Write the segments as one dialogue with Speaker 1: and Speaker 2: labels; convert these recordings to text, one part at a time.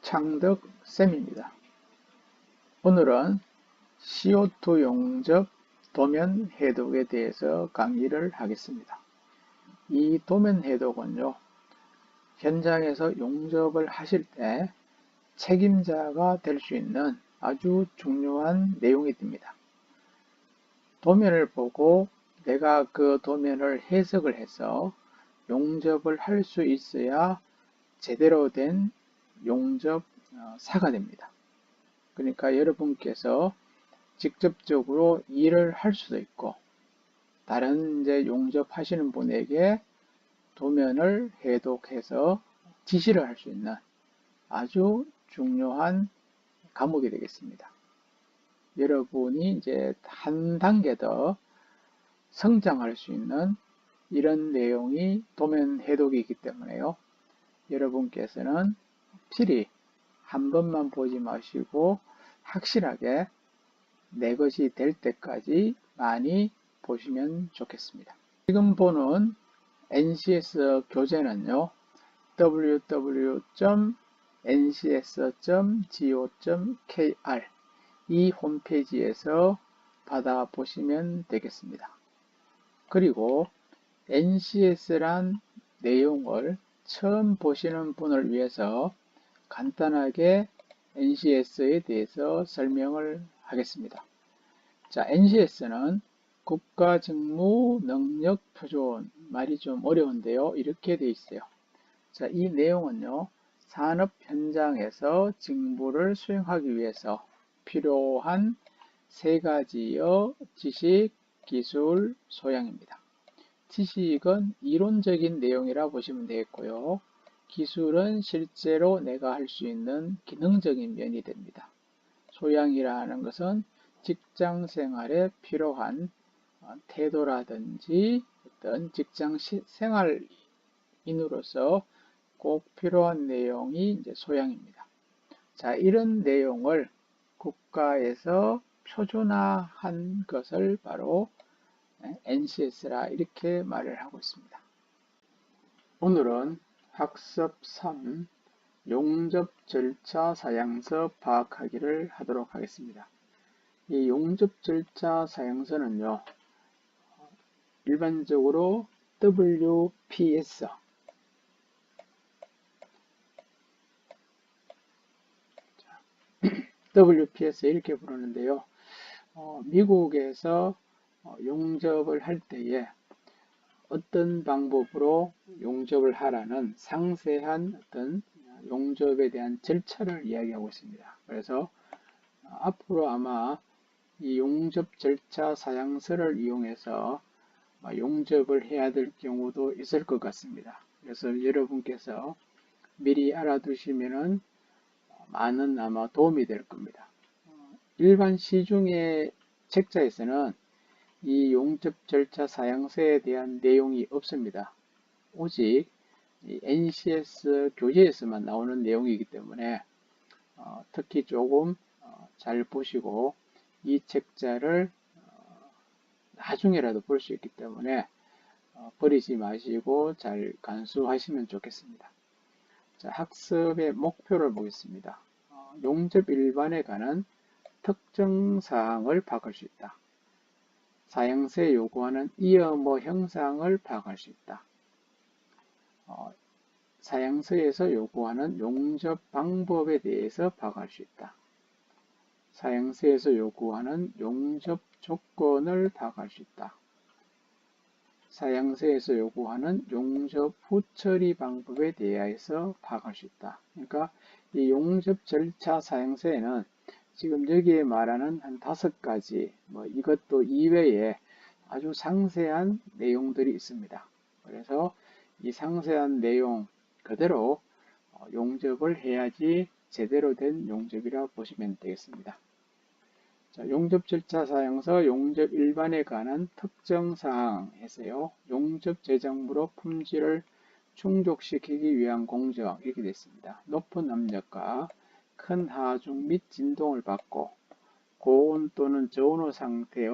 Speaker 1: 창덕쌤입니다. 오늘은 CO2 용접 도면 해독에 대해서 강의를 하겠습니다. 이 도면 해독은요, 현장에서 용접을 하실 때 책임자가 될 수 있는 아주 중요한 내용이 됩니다. 도면을 보고 내가 그 도면을 해석을 해서 용접을 할 수 있어야 제대로 된 용접사가 됩니다. 그러니까 여러분께서 직접적으로 일을 할 수도 있고 다른 용접하시는 분에게 도면을 해독해서 지시를 할 수 있는 아주 중요한 과목이 되겠습니다. 여러분이 한 단계 더 성장할 수 있는 이런 내용이 도면 해독이기 때문에요. 여러분께서는 필히 한 번만 보지 마시고 확실하게 내 것이 될 때까지 많이 보시면 좋겠습니다. 지금 보는 NCS 교재는요, www.ncs.go.kr 이 홈페이지에서 받아보시면 되겠습니다. 그리고 NCS란 내용을 처음 보시는 분을 위해서 간단하게 NCS에 대해서 설명을 하겠습니다. 자, NCS는 국가직무능력표준, 말이 좀 어려운데요. 이렇게 되어 있어요. 자, 이 내용은요, 산업 현장에서 직무를 수행하기 위해서 필요한 세 가지의 지식, 기술, 소양입니다. 지식은 이론적인 내용이라 보시면 되겠고요. 기술은 실제로 내가 할 수 있는 기능적인 면이 됩니다. 소양이라는 것은 직장 생활에 필요한 태도라든지 어떤 직장 생활인으로서 꼭 필요한 내용이 소양입니다. 자, 이런 내용을 국가에서 표준화한 것을 바로 NCS라 이렇게 말을 하고 있습니다. 오늘은 학습 3 용접 절차 사양서 파악하기를 하도록 하겠습니다. 이 용접 절차 사양서는요, 일반적으로 WPS WPS 이렇게 부르는데요. 미국에서 용접을 할 때에 어떤 방법으로 용접을 하라는 상세한 어떤 용접에 대한 절차를 이야기하고 있습니다. 그래서 앞으로 아마 이 용접 절차 사양서를 이용해서 용접을 해야 될 경우도 있을 것 같습니다. 그래서 여러분께서 미리 알아두시면은 많은 아마 도움이 될 겁니다. 일반 시중의 책자에서는 이 용접 절차 사양서에 대한 내용이 없습니다. 오직 NCS 교재에서만 나오는 내용이기 때문에 특히 조금 잘 보시고 이 책자를 나중에라도 볼 수 있기 때문에 버리지 마시고 잘 간수하시면 좋겠습니다. 자, 학습의 목표를 보겠습니다. 용접 일반에 관한 특정 사항을 파악할 수 있다. 사양서에 요구하는 이어모 형상을 파악할 수 있다. 사양서에서 요구하는 용접 방법에 대해서 파악할 수 있다. 사양서에서 요구하는 용접 조건을 파악할 수 있다. 사양서에서 요구하는 용접 후 처리 방법에 대해서 파악할 수 있다. 그러니까 이 용접 절차 사양서에는 지금 여기에 말하는 한 5가지, 이것도 이외에 아주 상세한 내용들이 있습니다. 그래서 이 상세한 내용 그대로 용접을 해야지 제대로 된 용접이라 보시면 되겠습니다. 자, 용접 절차 사양서 용접 일반에 관한 특정 사항에서요, 용접 제작물의 품질을 충족시키기 위한 공정 이렇게 됐습니다. 높은 압력과 큰 하중 및 진동을 받고 고온 또는 저온호 상태의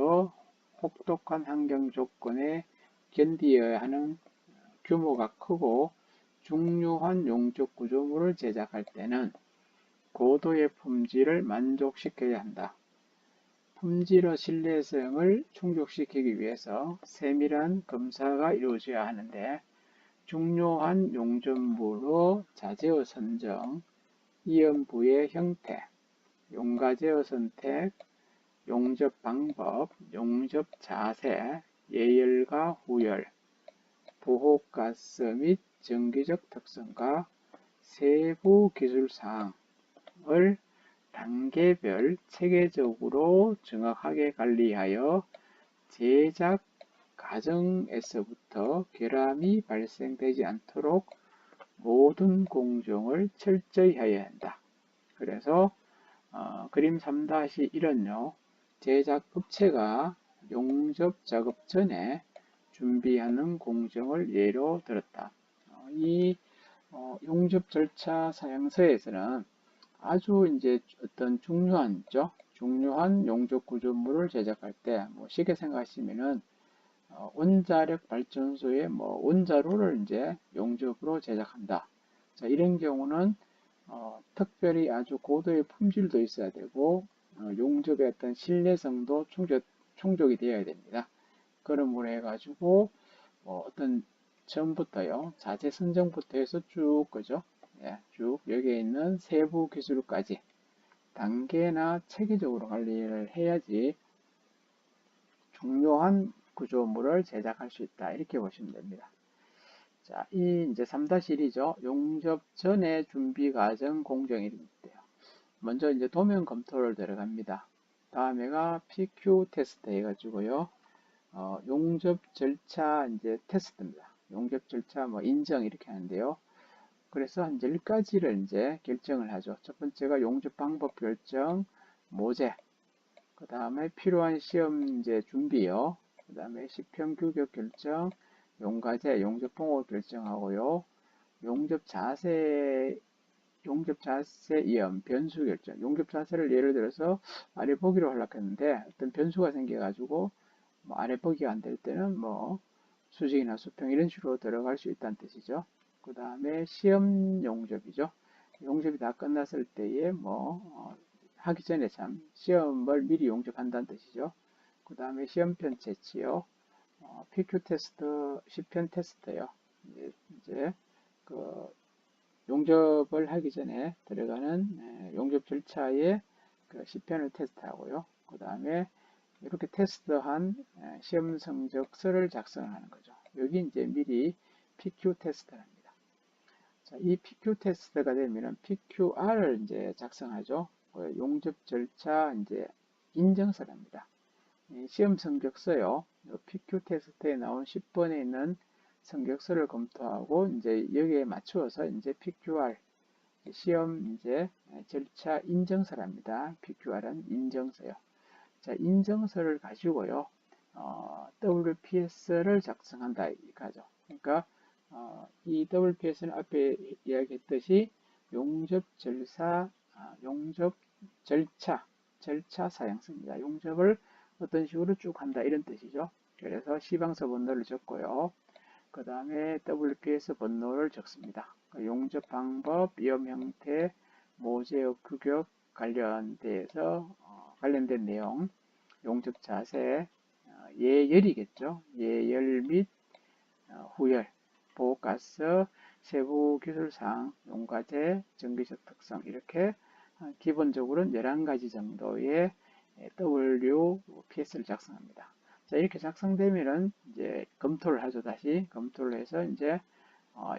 Speaker 1: 혹독한 환경 조건에 견디어야 하는 규모가 크고 중요한 용접 구조물을 제작할 때는 고도의 품질을 만족시켜야 한다. 품질의 신뢰성을 충족시키기 위해서 세밀한 검사가 이루어져야 하는데 중요한 용접물의 자재의 선정, 이연부의 형태, 용가제의 선택, 용접 방법, 용접 자세, 예열과 후열, 보호가스 및 전기적 특성과 세부 기술사항을 단계별 체계적으로 정확하게 관리하여 제작 과정에서부터 결함이 발생되지 않도록 모든 공정을 철저히 해야 한다. 그래서 그림 3-1은요. 제작 업체가 용접 작업 전에 준비하는 공정을 예로 들었다. 이 용접 절차 사양서에서는 아주 이제 어떤 중요한 용접 구조물을 제작할 때, 쉽게 생각하시면은 원자력 발전소의 원자로를 이제 용접으로 제작한다. 자, 이런 경우는 특별히 아주 고도의 품질도 있어야 되고 용접의 어떤 신뢰성도 충족이 되어야 됩니다. 그러므로 해가지고 어떤 처음부터요 자재 선정부터 해서 쭉 그죠? 예, 쭉 여기에 있는 세부 기술까지 단계나 체계적으로 관리를 해야지 중요한 구조물을 제작할 수 있다. 이렇게 보시면 됩니다. 자, 이 이제 3-1이죠. 용접 전의 준비 과정 공정이 돼요. 먼저 이제 도면 검토를 들어갑니다. 다음에가 PQ 테스트 해가지고요. 용접 절차 이제 테스트입니다. 용접 절차 인정 이렇게 하는데요. 그래서 이제 1가지를 이제 결정을 하죠. 첫 번째가 용접 방법 결정, 모재. 그 다음에 필요한 시험 이제 준비요. 그 다음에 시평 규격 결정, 용가제, 용접 봉호 결정하고요. 용접 자세 이염, 변수 결정. 용접 자세를 예를 들어서 아래 보기로 하려고 했는데 어떤 변수가 생겨가지고 아래 보기가 안 될 때는 수직이나 수평 이런 식으로 들어갈 수 있다는 뜻이죠. 그 다음에 시험 용접이죠. 용접이 다 끝났을 때에 하기 전에 시험을 미리 용접한다는 뜻이죠. 그 다음에 시험편 채취요. PQ 테스트, 시편 테스트요. 이제 그 용접을 하기 전에 들어가는 용접 절차의 그 시편을 테스트하고요. 그 다음에 이렇게 테스트한 시험 성적서를 작성하는 거죠. 여기 이제 미리 PQ 테스트를 합니다. 자, 이 PQ 테스트가 되면은 PQR을 이제 작성하죠. 용접 절차 이제 인증서랍니다. 시험 성적서요. PQ 테스트에 나온 10번에 있는 성적서를 검토하고 이제 여기에 맞추어서 이제 PQR 시험 이제 절차 인증서랍니다. PQR은 인증서요. 자, 인증서를 가지고요. WPS를 작성한다 이거죠. 그러니까 이 WPS는 앞에 이야기했듯이 용접 절차 사양서입니다. 용접을 어떤 식으로 쭉 한다 이런 뜻이죠. 그래서 시방서 번호를 적고요. 그 다음에 WPS 번호를 적습니다. 용접 방법, 위험 형태, 모재의 규격 관련된 내용, 용접 자세, 예열이겠죠. 예열 및 후열, 보호가스, 세부 기술사항, 용가제, 전기적 특성 이렇게 기본적으로는 11가지 정도의 WPS를 작성합니다. 자, 이렇게 작성되면은 이제 검토를 하죠. 다시 검토를 해서 이제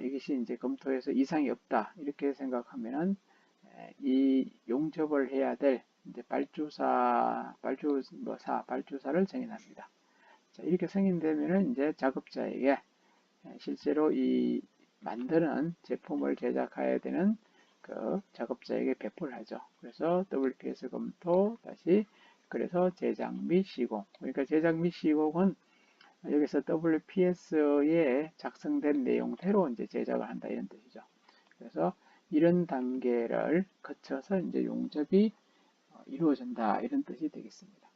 Speaker 1: 이것이 이제 검토해서 이상이 없다 이렇게 생각하면은 이 용접을 해야 될 이제 발주사를 정인합니다. 자, 이렇게 승인되면은 이제 작업자에게 실제로 이 만드는 제품을 제작해야 되는 그 작업자에게 배포를 하죠. 그래서 WPS 검토 다시 그래서 제작 및 시공. 그러니까 제작 및 시공은 여기서 WPS에 작성된 내용대로 이제 제작을 한다 이런 뜻이죠. 그래서 이런 단계를 거쳐서 이제 용접이 이루어진다 이런 뜻이 되겠습니다.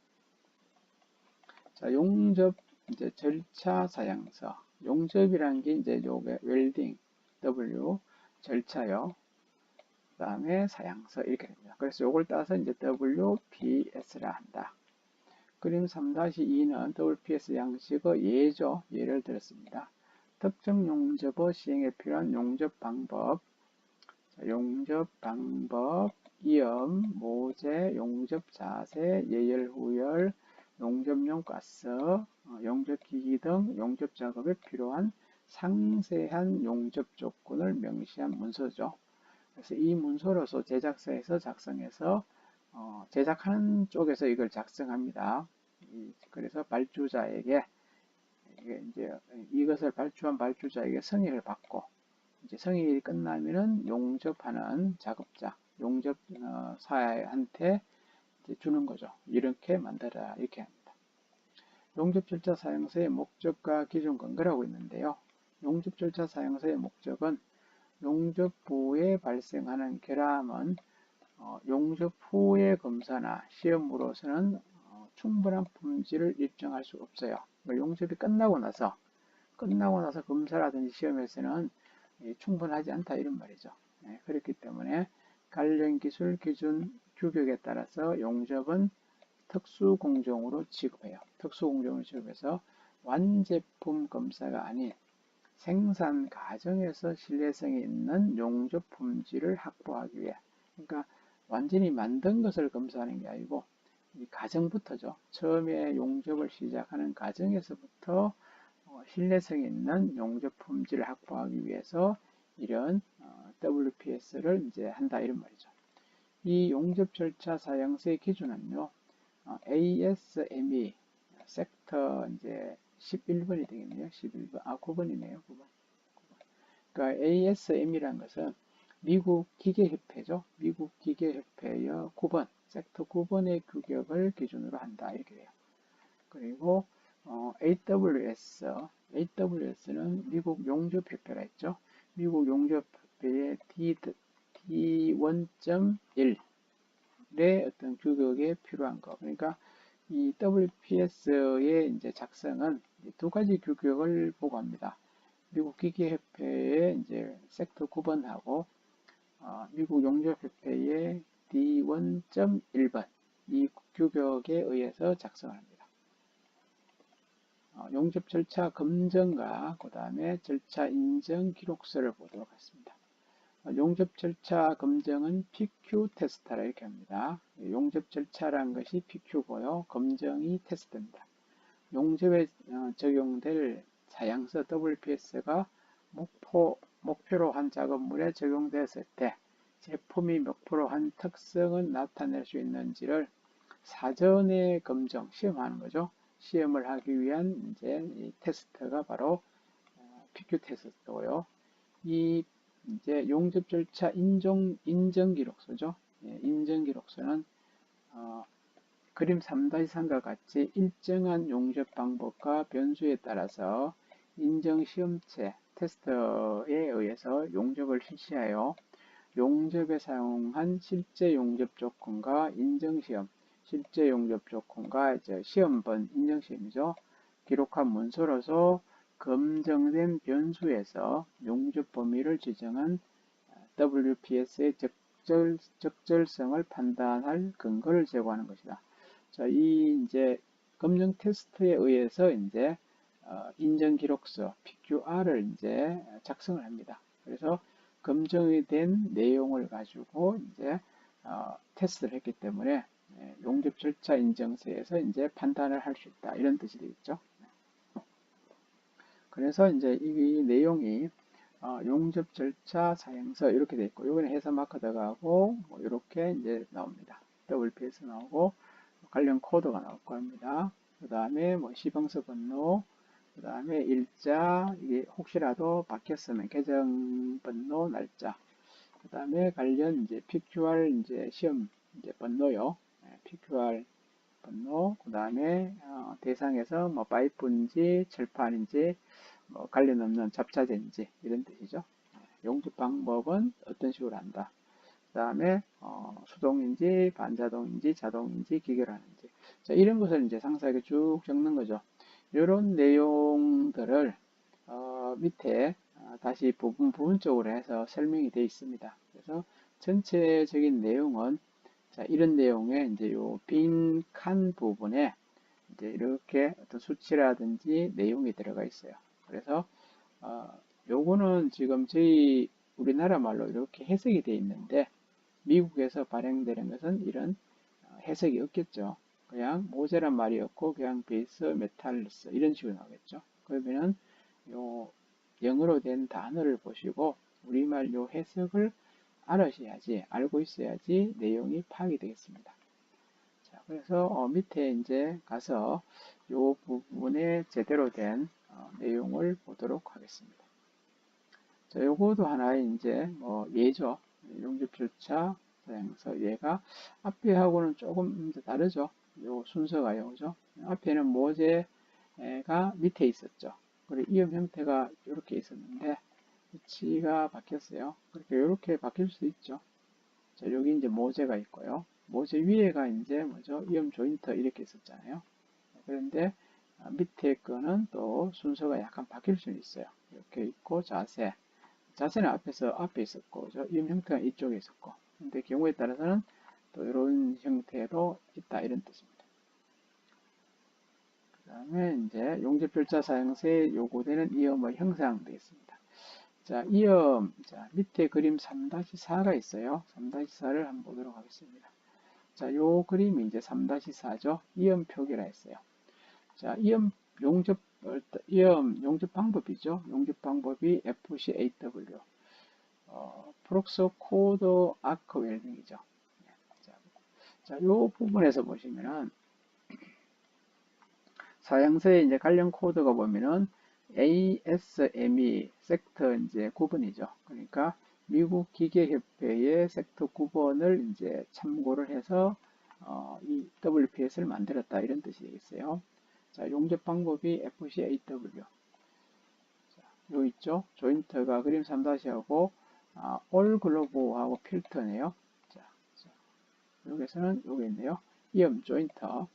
Speaker 1: 자, 용접 이제 절차 사양서. 용접이라는 게 이제 요게 웰딩 W 절차요. 그 다음에 사양서 이렇게 됩니다. 그래서 이걸 따서 이제 WPS라 한다. 그림 3-2는 WPS 양식의 예죠. 예를 들었습니다. 특정 용접의 시행에 필요한 용접 방법, 용접 방법, 이음, 모재, 용접 자세, 예열, 후열, 용접용 가스, 용접기기 등 용접 작업에 필요한 상세한 용접 조건을 명시한 문서죠. 그래서 이 문서로서 제작사에서 작성해서 제작하는 쪽에서 이걸 작성합니다. 그래서 발주자에게 이제 이것을 발주한 발주자에게 승인을 받고 이제 승인이 끝나면은 용접하는 작업자, 용접사한테 주는 거죠. 이렇게 만들어라 이렇게 합니다. 용접 절차 사용서의 목적과 기준 근거라고 있는데요. 용접 절차 사용서의 목적은 용접 후에 발생하는 결함은 용접 후의 검사나 시험으로서는 충분한 품질을 입증할 수 없어요. 용접이 끝나고 나서 검사라든지 시험에서는 충분하지 않다 이런 말이죠. 그렇기 때문에 관련 기술 기준 규격에 따라서 용접은 특수공정으로 취급해요. 특수공정으로 취급해서 완제품 검사가 아닌 생산 과정에서 신뢰성이 있는 용접 품질을 확보하기 위해, 그러니까 완전히 만든 것을 검사하는 게 아니고 이 과정부터죠. 처음에 용접을 시작하는 과정에서부터 신뢰성 있는 용접 품질을 확보하기 위해서 이런 WPS를 이제 한다 이런 말이죠. 이 용접 절차 사용서의 기준은요. ASME 섹터 이제 11번이 되겠네요. 11번. 9번이네요. 9번. 그러니까 ASM이라는 것은 미국 기계협회죠. 미국 기계협회의 9번, 섹터 9번의 규격을 기준으로 한다. 이렇게 돼요. 그리고 AWS는 미국 용접협회가 있죠. 미국 용접협회의 D1.1의 어떤 규격에 필요한 거. 그러니까 이 WPS의 이제 작성은 두 가지 규격을 보고 합니다. 미국 기계협회의 이제 섹터 9번하고 미국 용접협회의 D1.1번 이 규격에 의해서 작성을 합니다. 용접 절차 검증과 그 다음에 절차 인정 기록서를 보도록 하겠습니다. 용접 절차 검증은 PQ 테스트라 이렇게 합니다. 용접 절차란 것이 PQ고요. 검증이 테스트입니다. 용접에 적용될 사양서 WPS가 목표로 한 작업물에 적용됐을 때 제품이 목표로 한 특성을 나타낼 수 있는지를 사전에 검증, 시험하는 거죠. 시험을 하기 위한 이제 이 테스트가 바로 PQ 테스트고요. 이 이제 용접 절차 인정 기록서죠. 인정 기록서는 그림 3-3과 같이 일정한 용접 방법과 변수에 따라서 인정 시험체 테스터에 의해서 용접을 실시하여 용접에 사용한 실제 용접 조건과 인정 시험, 실제 용접 조건과 이제 시험번 인정 시험이죠. 기록한 문서로서 검증된 변수에서 용접 범위를 지정한 WPS의 적절성을 판단할 근거를 제공하는 것이다. 자, 이 이제 검증 테스트에 의해서 이제 인정 기록서 PQR을 이제 작성을 합니다. 그래서 검증이 된 내용을 가지고 이제 테스트를 했기 때문에 용접 절차 인정서에서 이제 판단을 할 수 있다 이런 뜻이 되겠죠. 그래서 이제 이 내용이 용접 절차 사용서 이렇게 돼 있고, 요거는 해서 마크 들어가고 뭐 이렇게 이제 나옵니다. WPS 나오고 관련 코드가 나올 겁니다. 그 다음에 뭐 시범서 번호, 그 다음에 일자, 이게 혹시라도 바뀌었으면 계정 번호, 날짜, 그 다음에 관련 이제 PQR 이제 시험 이제 번호요. PQR 번호, 그 다음에 대상에서 뭐 파이프인지 철판인지 뭐 관련 없는 접차제인지 이런 뜻이죠. 용접 방법은 어떤 식으로 한다. 그 다음에 수동인지 반자동인지 자동인지 기계라는지 자, 이런 것을 이제 상세하게 쭉 적는 거죠. 이런 내용들을 밑에 다시 부분적으로 해서 설명이 되어 있습니다. 그래서 전체적인 내용은 자, 이런 내용에 이제 요 빈 칸 부분에 이제 이렇게 어떤 수치라든지 내용이 들어가 있어요. 그래서 요거는 지금 저희 우리나라 말로 이렇게 해석이 되어 있는데 미국에서 발행되는 것은 이런 해석이 없겠죠. 그냥 모세란 말이었고 그냥 베이스 메탈리스 이런 식으로 나오겠죠. 그러면은 요 영어로 된 단어를 보시고 우리말 요 해석을 알으셔야지 알고 있어야지 내용이 파악이 되겠습니다. 자, 그래서 밑에 이제 가서 요 부분에 제대로 된 내용을 보도록 하겠습니다. 자, 요거도 하나의 이제 뭐 예죠. 용접 절차 사용서 얘가 앞에하고는 조금 다르죠. 요 순서가요, 그죠? 앞에는 모재가 밑에 있었죠. 그리고 이음 형태가 이렇게 있었는데 위치가 바뀌었어요. 그렇게 이렇게 바뀔 수 있죠. 자, 여기 이제 모재가 있고요. 모재 위에가 이제 뭐죠? 이음 조인터 이렇게 있었잖아요. 그런데 밑에 거는 또 순서가 약간 바뀔 수 있어요. 이렇게 있고 자세는 앞에 있었고, 이음 형태가 이쪽에 있었고, 근데 경우에 따라서는 또 이런 형태로 있다 이런 뜻입니다. 그 다음에 이제 용접절차 사용시에 요구되는 이음의 형상 되겠습니다. 자, 이음, 자, 밑에 그림 3-4가 있어요. 3-4를 한번 보도록 하겠습니다. 자, 요 그림이 이제 3-4죠. 이음 표기라 했어요. 자, 용접, 이음 용접 방법이죠. 용접 방법이 FCAW. 프록소 코드 아크 웰빙이죠. 자, 요 부분에서 보시면은 사양서에 이제 관련 코드가 보면은 ASME 섹터 이제 9번이죠. 그러니까 미국 기계협회의 섹터 9번을 이제 참고를 해서 이 WPS를 만들었다 이런 뜻이 되겠어요. 자, 용접 방법이 FCAW. 자, 요 있죠. 조인트가 그림 3-하고 올 글로브하고 필터네요. 자, 여기서는 여기 있네요. 이음 조인터.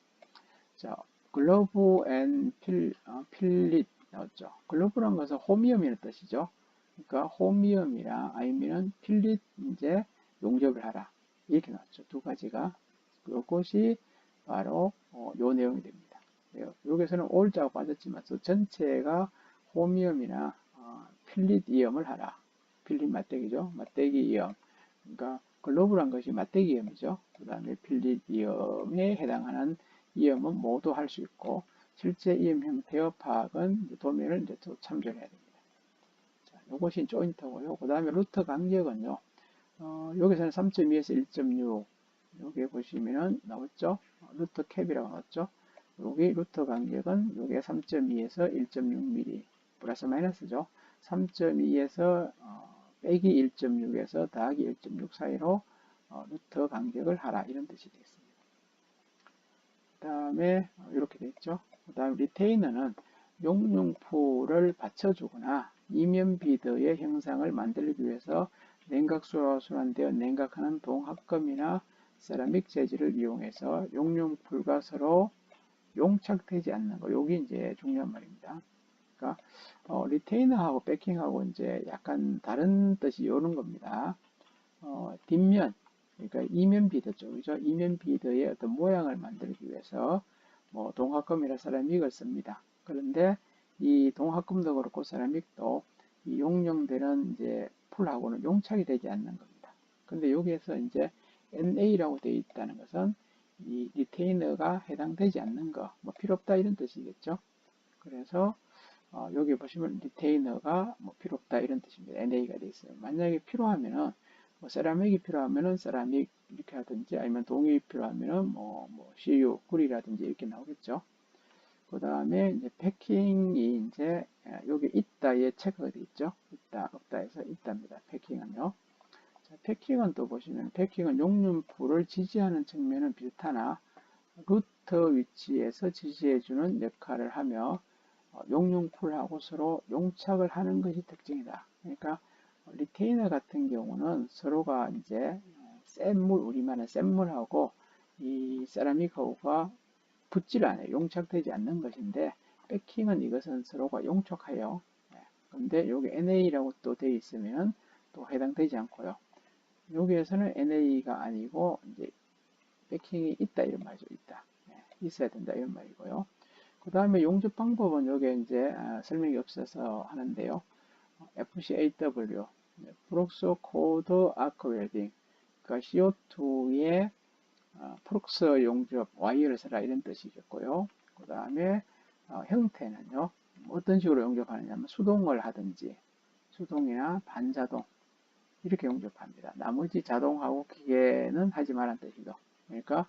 Speaker 1: 자, 글로브 앤 필릿 나왔죠. 글로브란 것은 호미움이라는 뜻이죠. 그러니까 호미움이랑 아니면은 필릿 이제 용접을 하라. 이렇게 나왔죠. 두 가지가. 그것이 바로 요 내용이 됩니다. 여기서는 올자가 빠졌지만 전체가 호미움이나 필릿 이음을 하라. 필릿 맞대기죠. 맞대기 이음. 그러니까 글로브란 것이 맞대기 이음이죠. 그 다음에 필릿 이음에 해당하는 이음은 모두 할 수 있고 실제 이음 형태의 파악은 도면을 이제 또 참조해야 됩니다. 자, 이것이 조인터고요. 그 다음에 루트 간격은요. 여기서는 3.2에서 1.6 여기 보시면은 나왔죠. 루트 캡이라고 나왔죠. 여기 루트 간격은 여기 3.2에서 1.6mm 플러스 마이너스죠. 3.2에서 빼기 1.6에서 더하기 1.6 사이로 루트 간격을 하라 이런 뜻이 되겠습니다. 그 다음에 이렇게 돼 있죠. 그 다음 리테이너는 용융풀을 받쳐주거나 이면 비드의 형상을 만들기 위해서 냉각수로 순환되어 냉각하는 동합금이나 세라믹 재질을 이용해서 용융풀과 서로 용착되지 않는 거. 여기 이제 중요한 말입니다. 그러니까 리테이너하고 백킹하고 이제 약간 다른 뜻이 이런 겁니다. 뒷면 그러니까 이면 비드 쪽이죠. 이면 비드의 어떤 모양을 만들기 위해서 뭐 동합금이나 세라믹을 씁니다. 그런데 이 동합금도 그렇고 세라믹도 이 용융되는 이제 풀하고는 용착이 되지 않는 겁니다. 근데 여기에서 이제 NA라고 되어 있다는 것은 이 리테이너가 해당되지 않는 거, 뭐 필요 없다 이런 뜻이겠죠. 그래서 여기 보시면 리테이너가 뭐 필요 없다 이런 뜻입니다. NA가 되어 있어요. 만약에 필요하면은 뭐 세라믹이 필요하면은 세라믹 이렇게 하든지 아니면 동이 필요하면은 뭐 CU 구리라든지 이렇게 나오겠죠. 그 다음에 이제 패킹이 이제 여기 있다에 체크가 되어 있죠. 있다 없다 해서 있답니다. 패킹은요. 자, 패킹은 또 보시면 패킹은 용융풀을 지지하는 측면은 비슷하나 루트 위치에서 지지해주는 역할을 하며 용융풀하고 서로 용착을 하는 것이 특징이다. 그러니까 리테이너 같은 경우는 서로가 이제 센물, 우리말은 센물하고 이 세라믹하고가 붙질 않아요. 용착되지 않는 것인데 패킹은 이것은 서로가 용촉해요. 그런데 여기 NA라고 또 되어 있으면 또 해당되지 않고요. 여기에서는 NA가 아니고 이제 백킹이 있다 이런 말이죠. 있다. 있어야 된다 이런 말이고요. 그 다음에 용접 방법은 여기에 이제 설명이 없어서 하는데요. FCAW, 프록스 코드 아크 웰딩, 그러니까 CO2에 프록스 용접 와이어를 써라 이런 뜻이겠고요. 그 다음에 형태는요. 어떤 식으로 용접하느냐면 수동을 하든지 수동이나 반자동 이렇게 용접합니다. 나머지 자동하고 기계는 하지 말란 뜻이죠. 그러니까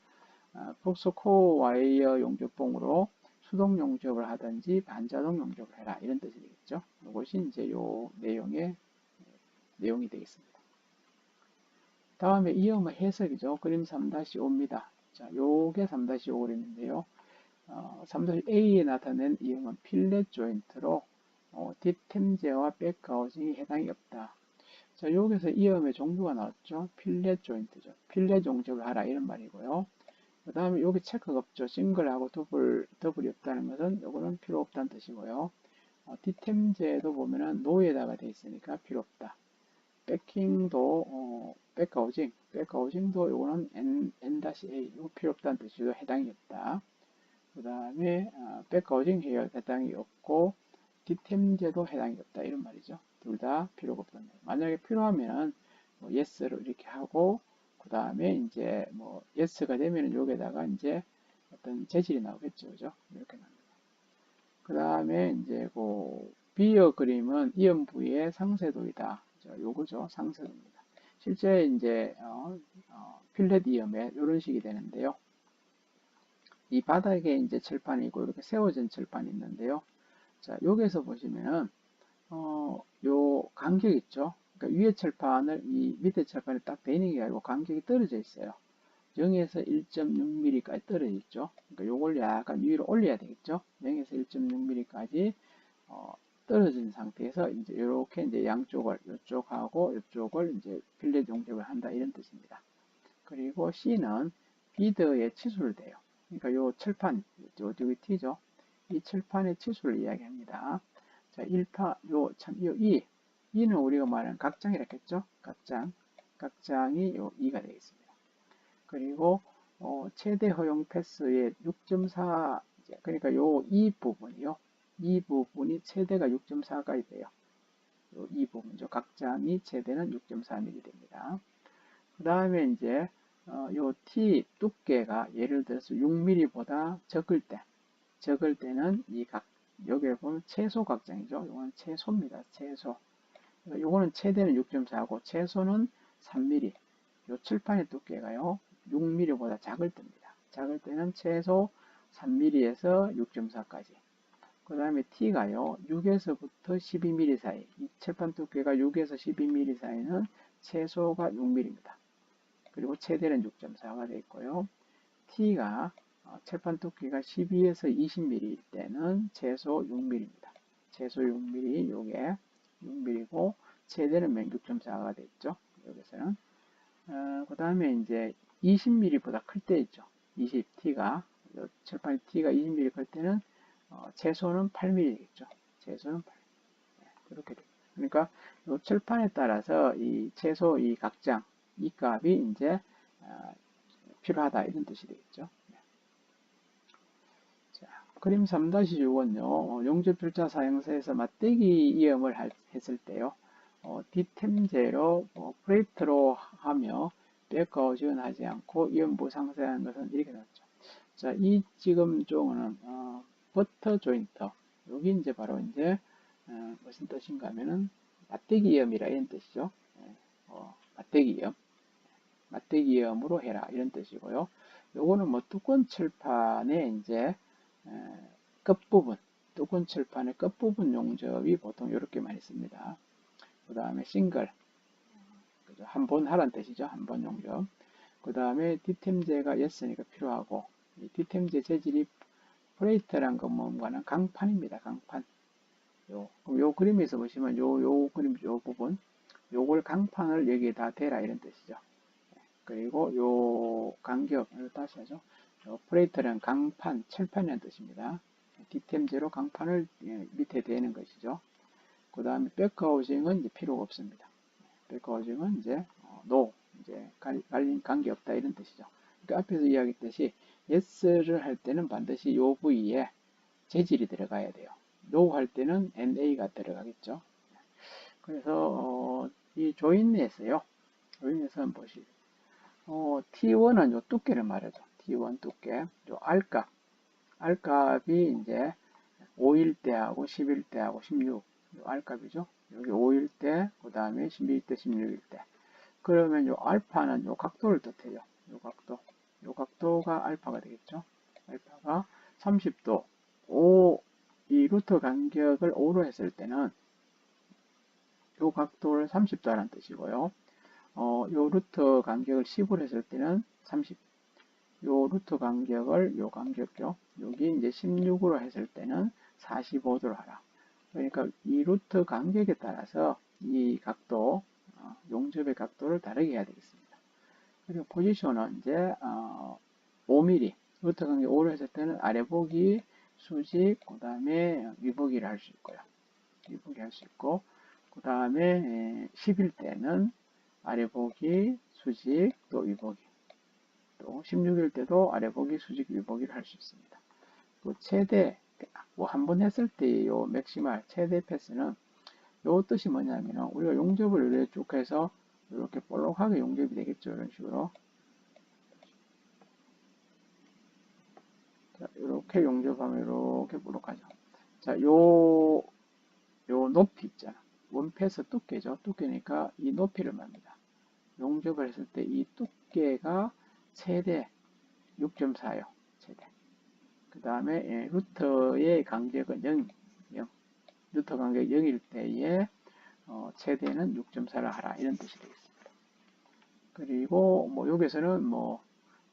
Speaker 1: 프록스 코어 와이어 용접봉으로 수동 용접을 하든지 반자동 용접을 해라 이런 뜻이 되겠죠. 이것이 이제 요 내용이 되겠습니다. 다음에 이음의 해석이죠. 그림 3-5입니다. 자, 요게 3-5 그림인데요. 3-A에 나타낸 이음은 필렛 조인트로 뒷템제와 백가우징이 해당이 없다. 자, 여기서 이음의 종류가 나왔죠. 필렛 조인트죠. 필렛 용접을 하라 이런 말이고요. 그 다음에 여기 체크가 없죠. 싱글하고 더블이 없다는 것은 요거는 필요 없다는 뜻이고요. 뒷템제도 보면은 노에다가 돼 있으니까 필요 없다. 백킹도 백가우징도 요거는 N-A 이거 필요 없다는 뜻이죠. 해당이 없다. 그 다음에 백가우징 해당이 없고 뒷템제도 해당이 없다 이런 말이죠. 둘 다 필요가 없다. 만약에 필요하면 뭐 yes를 이렇게 하고 그 다음에 이제 뭐 yes가 되면 여기에다가 이제 어떤 재질이 나오겠죠, 그죠? 이렇게 납니다. 그 다음에 이제 그 비어 그림은 이음 부위의 상쇄도이다. 요거죠, 상쇄도입니다. 실제 이제 필렛 이음에 이런 식이 되는데요. 이 바닥에 이제 칠판이 고 이렇게 세워진 칠판이 있는데요. 자, 여기서 보시면은 요 간격 있죠. 그러니까 위에 칠판을 이 밑에 칠판에 딱 대는 게 아니고 간격이 떨어져 있어요. 0에서 1.6mm까지 떨어져 있죠. 그러니까 요걸 약간 위로 올려야 되겠죠. 0에서 1.6mm까지 떨어진 상태에서 이제 이렇게 이제 양쪽을 이쪽하고 이쪽을 이제 필렛 용접을 한다 이런 뜻입니다. 그리고 C는 비드의 치수를 대요. 그러니까 요 칠판 여기 T죠. 이 칠판의 치수를 이야기합니다. 자, 1파 요 2는 우리가 말하는 각장이라고 했죠. 각장이 요 2가 되겠습니다. 그리고 최대 허용 패스의 6.4 그러니까 요 이 부분이요. 이 부분이 최대가 6.4가 돼요. 요 이 부분이죠. 각장이 최대는 6.4mm 됩니다. 그 다음에 이제 요 T 두께가 예를 들어서 6mm보다 적을 때는 여기에 보면 최소 각장이죠. 이거는 최소입니다. 최소. 요거는 최대는 6.4고 최소는 3mm. 요 칠판의 두께가요. 6mm보다 작을 때입니다. 작을 때는 최소 3mm에서 6.4까지. 그 다음에 T가요. 6에서부터 12mm 사이. 이 칠판 두께가 6에서 12mm 사이는 최소가 6mm입니다. 그리고 최대는 6.4가 되어 있고요. T가 칠판 두께가 12에서 20mm일 때는 최소 6mm입니다. 최소 6mm, 요게 6mm고 최대는 6.4가 되어 있죠. 여기서는 그 다음에 이제 20mm보다 클 때 있죠. 20T가 칠판 T가 20mm 클 때는 최소는 8mm겠죠. 최소는 8. 그렇게 됩니다. 그러니까 이 칠판에 따라서 이 최소 이 각장 이 값이 이제 필요하다 이런 뜻이 되겠죠. 자, 그림 3-6은요. 용접필자 사용소에서 맞대기 이음을 했을 때요. 뒷템제로 프레이트로 하며 백과 지원하지 않고 이음부 상쇄하는 것은 이렇게 나왔죠. 자, 이 지금 종은 버터 조인트 여기 이제 바로 이제 무슨 뜻인가 하면은 맞대기 이음이라 이런 뜻이죠. 맞대기 이음. 맞대기 이음으로 해라 이런 뜻이고요. 요거는 뭐 뚜껑 칠판의 이제 끝부분, 뚜껑 칠판의 끝부분 용접이 보통 이렇게 많이 씁니다. 그 다음에 싱글, 한 번 하란 뜻이죠. 한 번 용접. 그 다음에 뒷템제가 yes니까 필요하고 이 뒷템제 재질이 프레이트란 건 뭔가는 강판입니다. 강판. 요 그림에서 보시면 요 그림 요 부분 요걸 강판을 여기에다 대라 이런 뜻이죠. 그리고 요 간격, 다시 하죠. 프레이트는 강판, 칠판이라는 뜻입니다. 뒷템제로 강판을 밑에 대는 것이죠. 그 다음에 백하우징은 이제 필요가 없습니다. 백하우징은 이제 이제 관계없다 이런 뜻이죠. 그러니까 앞에서 이야기했듯이 yes를 할 때는 반드시 요 부위에 재질이 들어가야 돼요. no 할 때는 na가 들어가겠죠. 그래서 이 조인넷에서요. 조인넷은 한번 보시죠. T1은 요 두께를 말하죠. T1 두께. 요 R값이 이제 5일대하고 11대하고 16. 요 R값이죠. 여기 5일대, 그 다음에 11대, 16일대. 그러면 요 알파는 요 각도를 뜻해요. 요 각도. 요 각도가 알파가 되겠죠. 알파가 30도. 이 루트 간격을 5로 했을 때는 요 각도를 30도라는 뜻이고요. 요 루트 간격을 10으로 했을 때는 30. 요 루트 간격을 요 간격요. 여기 이제 16으로 했을 때는 45도로 하라. 그러니까 이 루트 간격에 따라서 이 각도, 용접의 각도를 다르게 해야 되겠습니다. 그리고 포지션은 이제 5mm, 루트 간격 5로 했을 때는 아래 보기, 수직, 그 다음에 위보기를 할 수 있고요. 위보기 할 수 있고, 그 다음에 10일 때는 아래 보기, 수직, 또 위보기. 또 16일 때도 아래 보기, 수직, 위보기를 할 수 있습니다. 또 최대, 뭐 한 번 했을 때 요 맥시멀 최대 패스는 요 뜻이 뭐냐면 우리가 용접을 이렇게 쭉 해서 이렇게 볼록하게 용접이 되겠죠. 이런 식으로. 자, 이렇게 용접하면 이렇게 볼록하죠. 자, 요 높이 있잖아. 원패스 두께죠. 두께니까 이 높이를 말합니다. 용접을 했을 때 이 두께가 최대 6.4요. 최대. 그 다음에 루터의 간격은 0, 0. 루터 간격 0일 때에 최대는 6.4를 하라. 이런 뜻이 되겠습니다. 그리고 뭐 여기서는 뭐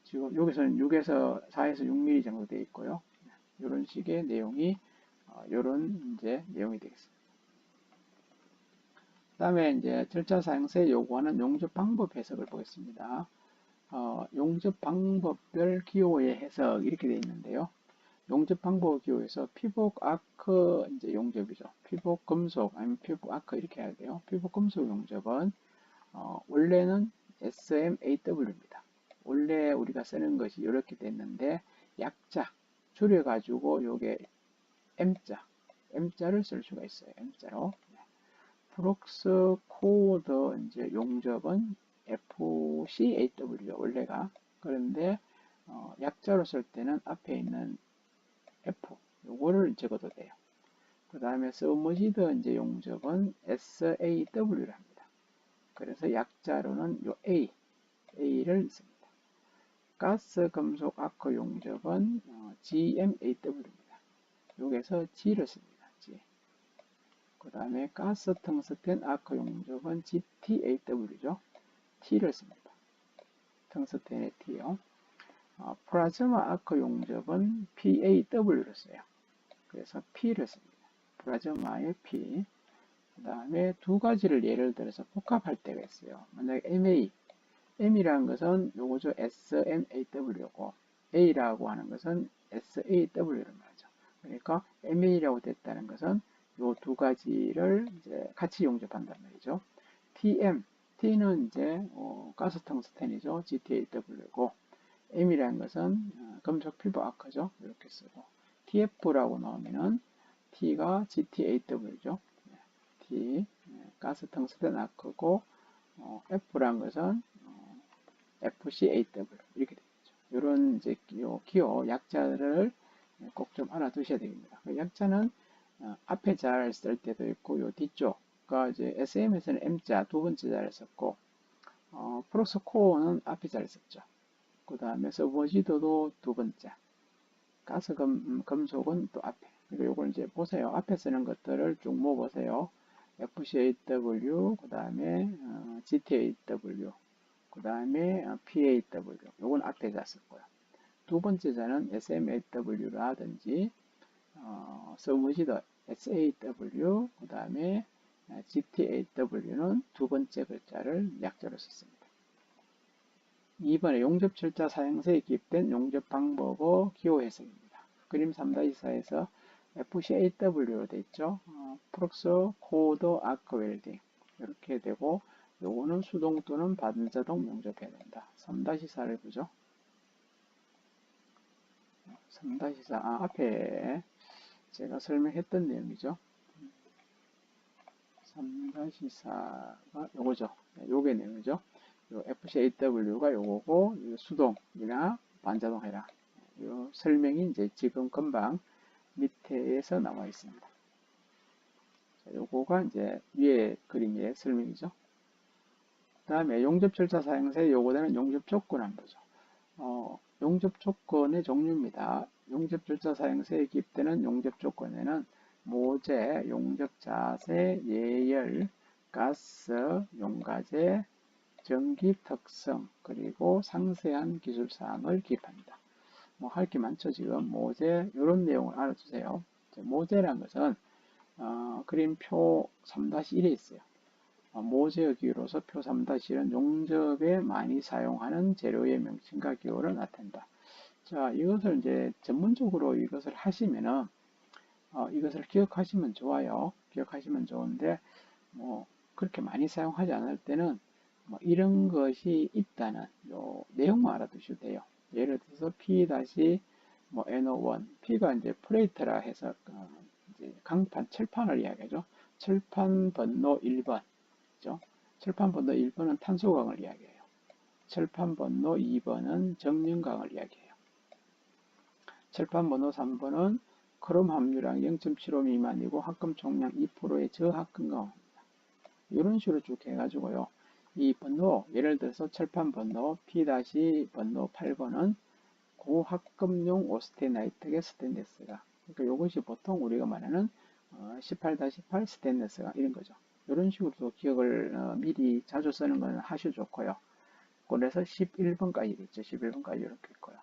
Speaker 1: 지금 여기서는 6에서 4에서 6mm 정도 되어 있고요. 이런 식의 내용이 이런 이제 내용이 되겠습니다. 그다음에 이제 절차 사용서에 요구하는 용접 방법 해석을 보겠습니다. 용접 방법별 기호의 해석 이렇게 되어 있는데요. 용접 방법 기호에서 피복 아크 이제 용접이죠. 피복 금속 아니면 피복 아크 이렇게 해야 돼요. 피복 금속 용접은 원래는 SMAW입니다. 원래 우리가 쓰는 것이 이렇게 됐는데 약자 줄여가지고 요게 M자를 쓸 수가 있어요. M자로. 프록스 코드 이제 용접은 FCAW죠. 원래가. 그런데 약자로 쓸 때는 앞에 있는 F 요거를 적어도 돼요. 그 다음에 서머지드 이제 용접은 SAW를 합니다. 그래서 약자로는 요 A를 씁니다. 가스 금속 아크 용접은 GMAW입니다. 여기서 G를 씁니다. G. 그 다음에 가스 텅스텐 아크 용접은 GTAW죠. T를 씁니다. 텅스텐의 T요. 플라즈마 아크 용접은 PAW를 써요. 그래서 P를 씁니다. 플라즈마의 P. 그 다음에 두 가지를 예를 들어서 복합할 때가 있어요. 만약에 M이라는 것은 요거죠. SMAW고 A라고 하는 것은 SAW를 말하죠. 그러니까 MA라고 됐다는 것은 요 두 가지를 이제 같이 용접한단 말이죠. T는 이제 가스 텅스텐이죠. GTAW고 M이라는 것은 금속 피부 아크죠. 이렇게 쓰고 TF라고 나오면은 T가 GTAW죠. T 가스 텅스텐 아크고 F란 것은 FCAW 이렇게 되겠죠. 이런 이제 기호 약자를 꼭 좀 알아두셔야 됩니다. 그 약자는 앞에 자를 쓸 때도 있고 요 뒤쪽 그러니까 이제 SM에서는 M자 두 번째 자를 썼고 프록스코어는 앞에 자를 썼죠. 그 다음에 서버지도도 두 번째 가스 금속은 또 앞에. 그리고 이걸 이제 보세요. 앞에 쓰는 것들을 쭉 모아보세요. FCAW, 그 다음에 GTAW, 그 다음에 PAW. 요건 앞에 자 썼고요. 두 번째 자는 SMAW라든지 서무지더 SAW, 그 다음에 GTAW는 두 번째 글자를 약자로 썼습니다. 2번에 용접 절차 사용서에 기입된 용접 방법의 기호 해석입니다. 그림 3-4에서 FCAW로 되어 있죠. 프록스 코드 아크 웰딩 이렇게 되고 요거는 수동 또는 반자동 용접해야 된다. 3-4를 보죠. 3-4, 앞에 제가 설명했던 내용이죠. 3-4가 요거죠. 요게 내용이죠. 요 FCAW가 요거고, 수동이나 반자동 해라. 요 설명이 이제 지금 금방 밑에서 나와 있습니다. 자, 요거가 이제 위에 그림의 설명이죠. 그 다음에 용접 절차 사용세 요구되는 용접 조건 한번 보죠. 용접 조건의 종류입니다. 용접 절차 사용세에 기입되는 용접 조건에는 모재, 용접 자세, 예열, 가스, 용가제, 전기 특성, 그리고 상세한 기술 사항을 기입합니다. 뭐 할 게 많죠. 지금 모재 이런 내용을 알아주세요. 모재란 것은 그림표 3-1에 있어요. 모재의 기호로서 표 3-1은 용접에 많이 사용하는 재료의 명칭과 기호를 나타낸다. 자, 이것을 이제 전문적으로 이것을 하시면은 이것을 기억하시면 좋아요. 기억하시면 좋은데 뭐 그렇게 많이 사용하지 않을 때는 뭐 이런 것이 있다는 요 내용만 알아두셔도 돼요. 예를 들어서 P-NO1, P가 이제 프레이트라 해서 이제 강판, 철판을 이야기하죠. 철판 번호 1번, 그죠? 철판 번호 1번은 탄소강을 이야기해요. 철판 번호 2번은 정륜강을 이야기해요. 철판 번호 3번은 크롬 함유량 0.75 미만이고 합금 총량 2%의 저합금강입니다. 이런 식으로 쭉 해가지고요. 이 번호, 예를 들어서 철판 번호 P-번호 8번은 고합금용 오스테나이트계 스테인리스가, 그러니까 이것이 보통 우리가 말하는 18-8 스테인리스가 이런 거죠. 이런 식으로 기억을 미리 자주 쓰는 건 하셔도 좋고요. 그래서 11번까지 있죠. 11번까지 이렇게 있고요.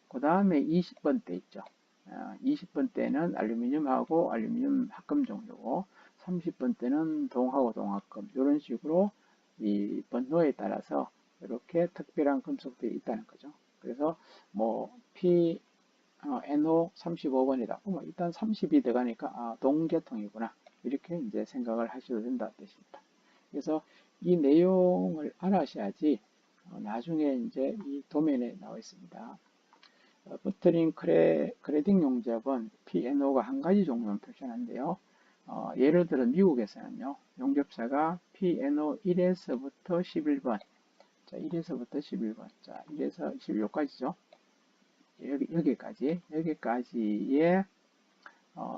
Speaker 1: 그 다음에 20번 대 있죠. 20번 대는 알루미늄하고 알루미늄 합금 종류고 30번 대는 동하고 동합금 이런 식으로 이 번호에 따라서 이렇게 특별한 금속들이 있다는 거죠. 그래서 뭐 NO 35번이다. 일단 30이 들어가니까 동계통이구나. 이렇게 이제 생각을 하셔도 된다는 뜻입니다. 그래서 이 내용을 알아셔야지 나중에 이제 이 도면에 나와 있습니다. 버터링 그레딩 용접은 P-NO가 한 가지 종류만 표시하는데요. 예를 들어 미국에서는요. 용접사가 P-NO 1에서부터 11번, 자 1에서부터 11번, 자 1에서 11까지죠. 여기까지의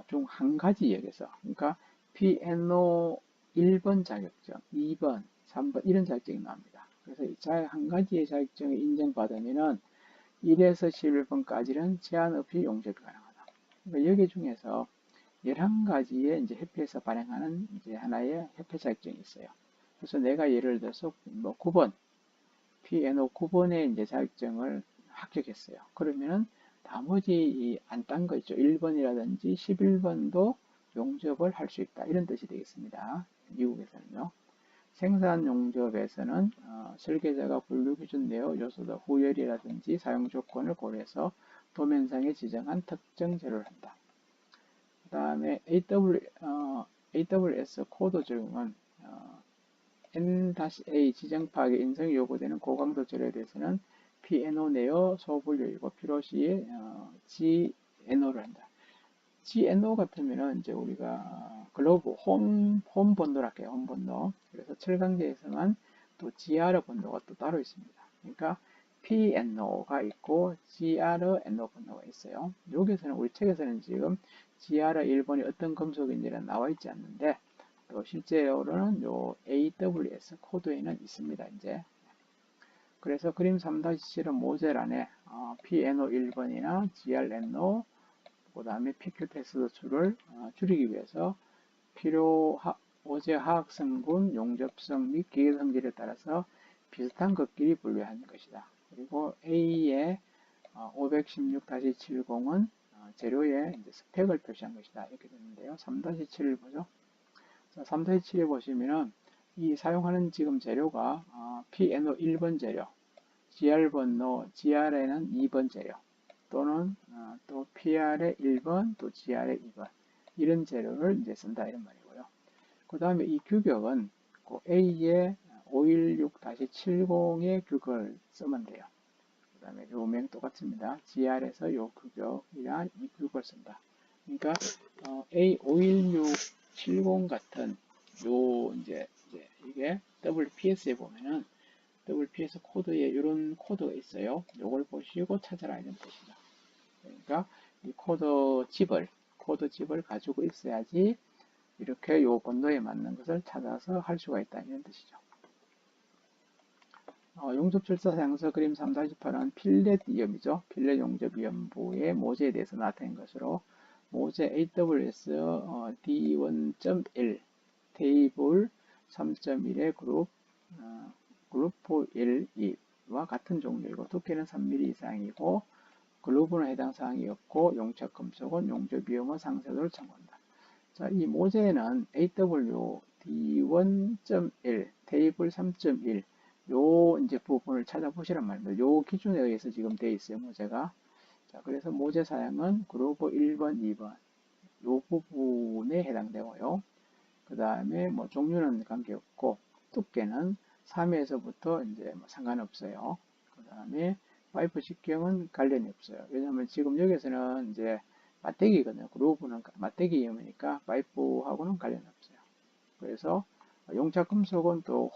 Speaker 1: 중 한 가지 역에서, 그러니까 P-NO 1번 자격증, 2번, 3번 이런 자격증이 나옵니다. 그래서 한 가지의 자격증을 인정받으면은 1에서 11번까지는 제한 없이 용접이 가능하다. 그러니까 여기 중에서 11가지의 이제 협회에서 발행하는 이제 하나의 협회 자격증이 있어요. 그래서 내가 예를 들어서 뭐 9번, P-NO 9번의 이제 자격증을 합격했어요. 그러면은 나머지 안 딴 거 있죠. 1번이라든지 11번도 용접을 할 수 있다. 이런 뜻이 되겠습니다. 미국에서는요. 생산 용접에서는 설계자가 분류 기준 내어 요소도 후열이라든지 사용 조건을 고려해서 도면상에 지정한 특정 재료를 한다. 그 다음에 AWS 코드 적용은 N-A 지정 파악에 인성이 요구되는 고강도 재료에 대해서는 P-NO 내어 소분류이고 필요시에 G-NO를 한다. GNO 같으면은 이제 우리가 글로브 홈 번호라 할게요. 홈 번호. 그래서 철강제에서만 또 GR 번호가 또 따로 있습니다. 그러니까 PNO가 있고 GRNO 번호가 있어요. 여기서는 우리 책에서는 지금 GR 1번이 어떤 금속인지는 나와 있지 않는데 또 실제로는 요 AWS 코드에는 있습니다. 이제 그래서 그림 3-7은 모듈 안에 PNO 1번이나 GRNO 그 다음에 PQ 테스트 수를 줄이기 위해서 오제 화학성분, 용접성 및 기계 성질에 따라서 비슷한 것끼리 분류하는 것이다. 그리고 A의 516-70은 재료의 스펙을 표시한 것이다. 이렇게 되는데요. 3-7을 보죠. 자, 3-7에 보시면은 이 사용하는 지금 재료가 PNO 1번 재료, GR 번호, GR에는 2번 재료, 또는 또 PR의 1번, 또 GR의 2번 이런 재료를 이제 쓴다 이런 말이고요. 그 다음에 이 규격은 A의 516-70의 규격을 쓰면 돼요. 그 다음에 요명 똑같습니다. GR에서 요 규격이란 이 규격을 쓴다. 그러니까 A51670 같은 요 이제 이게 WPS에 보면은 WPS 코드에 이런 코드가 있어요. 요걸 보시고 찾아라 이런 뜻이죠. 그러니까 이 코드 칩을 가지고 있어야지 이렇게 요 번호에 맞는 것을 찾아서 할 수가 있다 이런 뜻이죠. 용접철사 사용서 그림 3-8은 필렛 이음이죠. 필렛 용접 이음부의 모재에 대해서 나타낸 것으로 모재 AWS D1.1 테이블 3.1의 그룹 1, 2와 같은 종류이고 두께는 3mm 이상이고 글루브는 해당 사항이었고 용착 금속은 용접 위험의 상세도를 참고한다. 자, 이 모재는 AW D1.1 테이블 3.1 요 이제 부분을 찾아보시란 말입니다. 요 기준에 의해서 지금 되어 있어요, 모재가. 자, 그래서 모재 사양은 그루브 1번, 2번 요 부분에 해당되고요. 그 다음에 뭐 종류는 관계없고 두께는 3에서부터 이제 뭐 상관없어요. 그 다음에 파이프 직경은 관련이 없어요. 왜냐하면 지금 여기서는 이제 맞대기거든요. 그루브는 맞대기이니까 파이프하고는 관련 없어요. 그래서 용착 금속은 또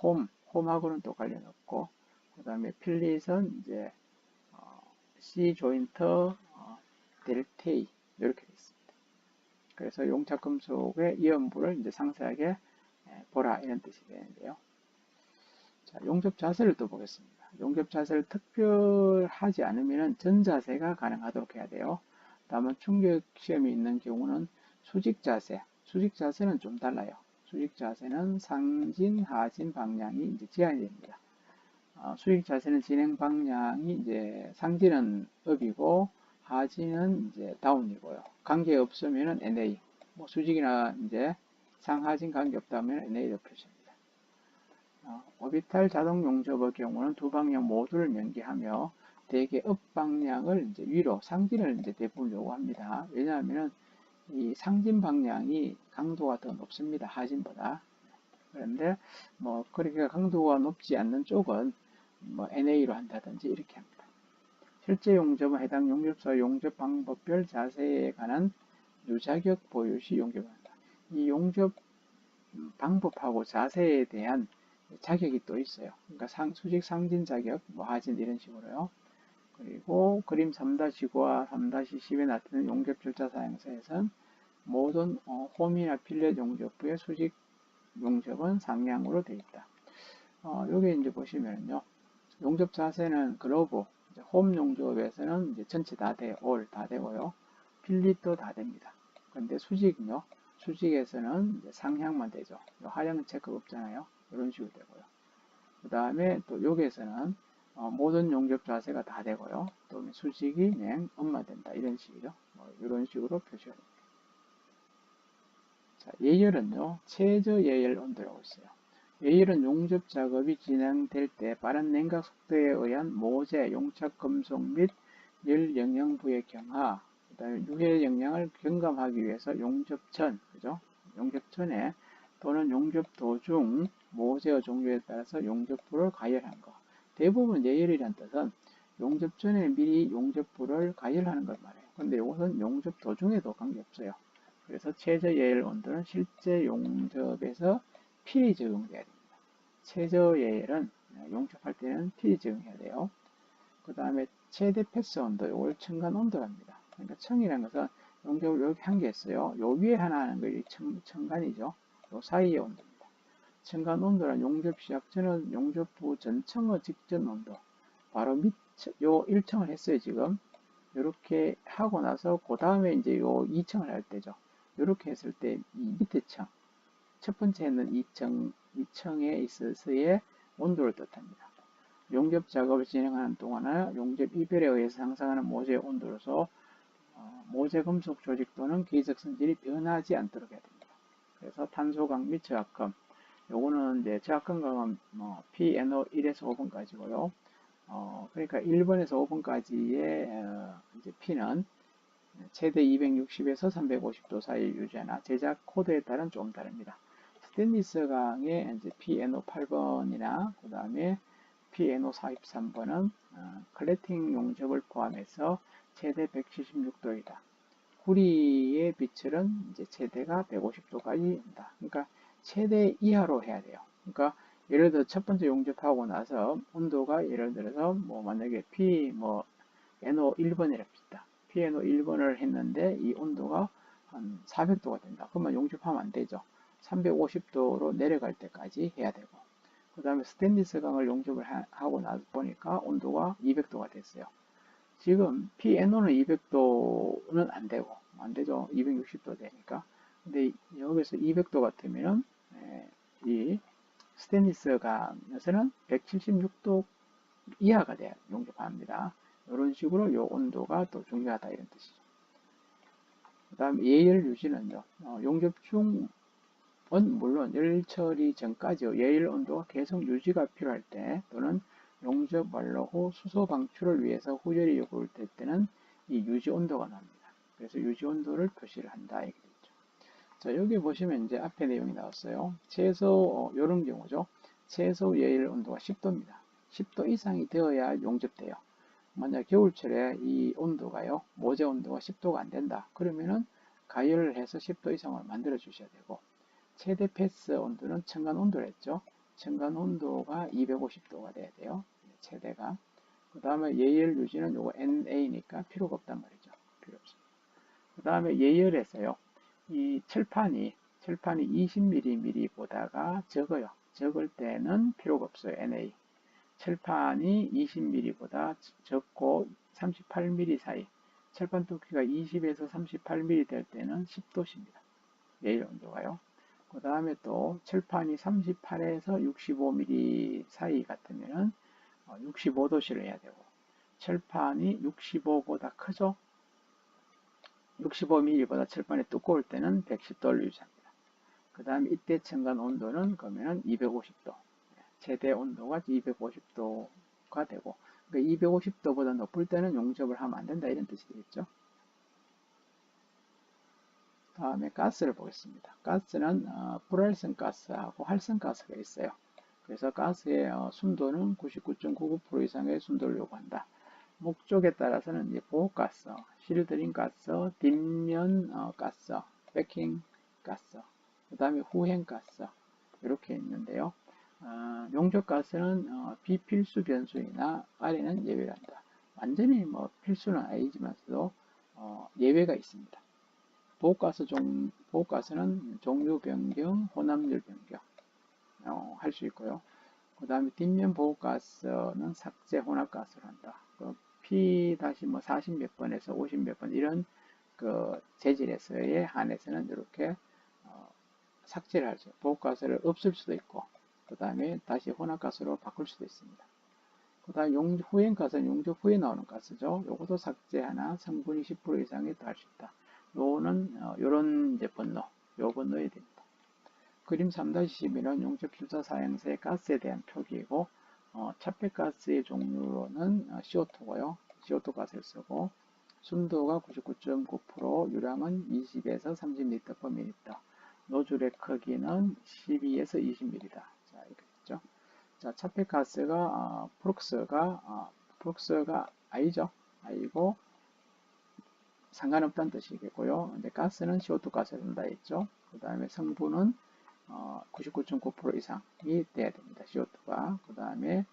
Speaker 1: 홈하고는 또 관련 없고, 그 다음에 필릿은 이제 C 조인터 델테이 이렇게 되어 있습니다. 그래서 용착 금속의 이음부를 이제 상세하게 보라 이런 뜻이 되는데요. 자, 용접 자세를 또 보겠습니다. 용접 자세를 특별하지 않으면 전자세가 가능하도록 해야 돼요. 다만 충격 시험이 있는 경우는 수직 자세는 좀 달라요. 수직 자세는 상진, 하진 방향이 이제 제한이 됩니다. 수직 자세는 진행 방향이 이제 상진은 업이고 하진은 이제 다운이고요. 관계 없으면은 NA, 뭐 수직이나 이제 상하진 관계 없다면 NA로 표시합니다. 오비탈 자동 용접의 경우는 두 방향 모두를 연기하며 대개 업 방향을 이제 위로 상진을 이제 대부분 요구합니다. 왜냐하면 이 상진 방향이 강도가 더 높습니다. 하진보다. 그런데 뭐 그렇게 강도가 높지 않는 쪽은 뭐 NA로 한다든지 이렇게 합니다. 실제 용접은 해당 용접사 용접 방법별 자세에 관한 유자격 보유 시 용접한다. 이 용접 방법하고 자세에 대한 자격이 또 있어요. 그러니까 수직 상진 자격, 뭐 하진 이런 식으로요. 그리고 그림 3-9와 3-10에 나타낸 용접 절차 사용서에서는 모든 홈이나 필렛 용접부의 수직 용접은 상향으로 되어 있다. 여기 이제 보시면요. 용접 자세는 글로브, 홈 용접에서는 이제 전체 다 돼, 올 다 되고요. 필릿도 다 됩니다. 근데 수직은요. 수직에서는 이제 상향만 되죠. 하향 체크가 없잖아요. 이런 식으로 되고요. 그 다음에 또 여기에서는 모든 용접 자세가 다 되고요. 또 수직이 그냥 엄마된다. 이런 식이죠. 이런 식으로 표시가 됩니다. 자, 예열은요. 최저 예열 온도라고 있어요. 예열은 용접 작업이 진행될 때 빠른 냉각 속도에 의한 모재, 용착 금속 및 열 영양부의 경하, 그 다음에 유해 영향을 경감하기 위해서 용접 전, 그죠? 용접 전에 또는 용접 도중 모재의 종류에 따라서 용접부를 가열하는 것. 대부분 예열이란 뜻은 용접 전에 미리 용접부를 가열하는 걸 말해요. 근데 이것은 용접 도중에도 관계없어요. 그래서 최저 예열 온도는 실제 용접에서 필히 적용돼야 됩니다. 최저 예열은 용접할 때는 필히 적용해야 돼요. 그 다음에 최대 패스 온도, 이걸 첨간 온도랍니다. 그러니까 첨이라는 것은 용접을 여기 한 개 있어요. 요 위에 하나 하는 거 첨간이죠. 요 사이의 온도입니다. 첨간 온도란 용접 시작 전은 용접부 전청의 직전 온도. 바로 요 1층을 했어요, 지금. 이렇게 하고 나서, 그 다음에 이제 요 2층을 할 때죠. 이렇게 했을 때, 이 밑에 층. 첫 번째는 2층에 있어서의 온도를 뜻합니다. 용접 작업을 진행하는 동안에 용접 이별에 의해서 상승하는 모재의 온도로서 모재 금속 조직 또는 기적 성질이 변하지 않도록 해야 됩니다. 그래서 탄소강 및 저압금, 요거는 이제 저압금강은 PNO1에서 5번까지고요. 그러니까 1번에서 5번까지의 이제 P는 최대 260에서 350도 사이 유지하나 제작 코드에 따른 조금 다릅니다. 스테인리스 강의 이제 PNO 8번이나 그 다음에 PNO 43번은 클래팅 용접을 포함해서 최대 176도이다. 구리의 빛은 이제 최대가 150도까지 온다. 그러니까 최대 이하로 해야 돼요. 그러니까 예를 들어 첫 번째 용접하고 나서 온도가 예를 들어서 뭐 만약에 P 뭐 NO 1번이라 봅시다. PNO 1번을 했는데 이 온도가 한 400도가 된다. 그러면 용접하면 안 되죠. 350도로 내려갈 때까지 해야 되고 그 다음에 스테인리스 강을 용접을 하고 나서 보니까 온도가 200도가 됐어요. 지금 PNO는 200도는 안 되고 안 되죠. 260도 되니까. 근데 여기서 200도 같으면 이 스테인리스 강에서는 176도 이하가 돼야 용접합니다. 이런 식으로 이 온도가 또 중요하다 이런 뜻이죠. 그 다음 예열 유지는요. 용접 중은 물론 열 처리 전까지 예열 온도가 계속 유지가 필요할 때 또는 용접 완료 후 수소 방출을 위해서 후열이 요구될 때는 이 유지 온도가 나옵니다. 그래서 유지 온도를 표시를 한다 이렇게 되죠. 자 여기 보시면 이제 앞에 내용이 나왔어요. 최소 이런 경우죠. 최소 예열 온도가 10도입니다. 10도 이상이 되어야 용접돼요. 만약 겨울철에 이 온도가요, 모재 온도가 10도가 안 된다. 그러면은 가열을 해서 10도 이상을 만들어 주셔야 되고, 최대 패스 온도는 첨간 온도를 했죠. 첨간 온도가 250도가 돼야 돼요. 최대가. 그 다음에 예열 유지는 요거 NA니까 필요가 없단 말이죠. 필요 없습니다. 그 다음에 예열에서요, 이 철판이 20mm보다가 적어요. 적을 때는 필요가 없어요. NA. 철판이 20mm보다 적고 38mm 사이, 철판 두께가 20에서 38mm 될 때는 10도씨입니다. 예열 온도가요. 그 다음에 또 철판이 38에서 65mm 사이 같으면 65도씨를 해야 되고, 철판이 65보다 크죠? 65mm보다 철판이 두꺼울 때는 110도를 유지합니다. 그 다음에 이때 첨간 온도는 그러면 250도. 최대 온도가 250도가 되고, 그러니까 250도보다 높을 때는 용접을 하면 안 된다 이런 뜻이 되겠죠. 다음에 가스를 보겠습니다. 가스는 불활성 가스하고 활성 가스가 있어요. 그래서 가스의 순도는 99.99% 이상의 순도를 요구한다. 목적에 따라서는 이제 보호가스, 실드링 가스, 뒷면 가스, 백킹 가스, 그 다음에 후행 가스 이렇게 있는데요. 용접가스는 비필수 변수이나 아래는 예외를 한다. 완전히 뭐 필수는 아니지만서도 예외가 있습니다. 보호가스는 종류 변경, 혼합률 변경 할 수 있고요. 그 다음에 뒷면 보호가스는 삭제 혼합가스를 한다. 그 P-40 몇 번에서 50 몇 번 이런 그 재질에서의 한에서는 이렇게 삭제를 하죠. 보호가스를 없앨 수도 있고 그 다음에 다시 혼합가스로 바꿀 수도 있습니다. 그 다음에 후행가스는 용접 후에 나오는 가스죠. 요것도 삭제하나 성분이 10% 이상이 더 할 수 있다. 요거는 요런 이제 번호, 요번 넣어야 됩니다. 그림 3-12는 용접 주사 사용세 가스에 대한 표기이고 차폐가스의 종류로는 CO2고요. CO2 가스를 쓰고 순도가 99.9%, 유량은 20에서 30L/ml. 노즐의 크기는 12에서 20mm다. 자, 이렇게 됐죠. 자, 차폐가스가 프룩스가 아니죠. 아니고 상관없다는 뜻이겠고요. 이제 가스는 CO2 가스를 쓴다 했죠. 그 다음에 성분은 99.9% 이상이 돼야 됩니다. CO2가. 그 다음에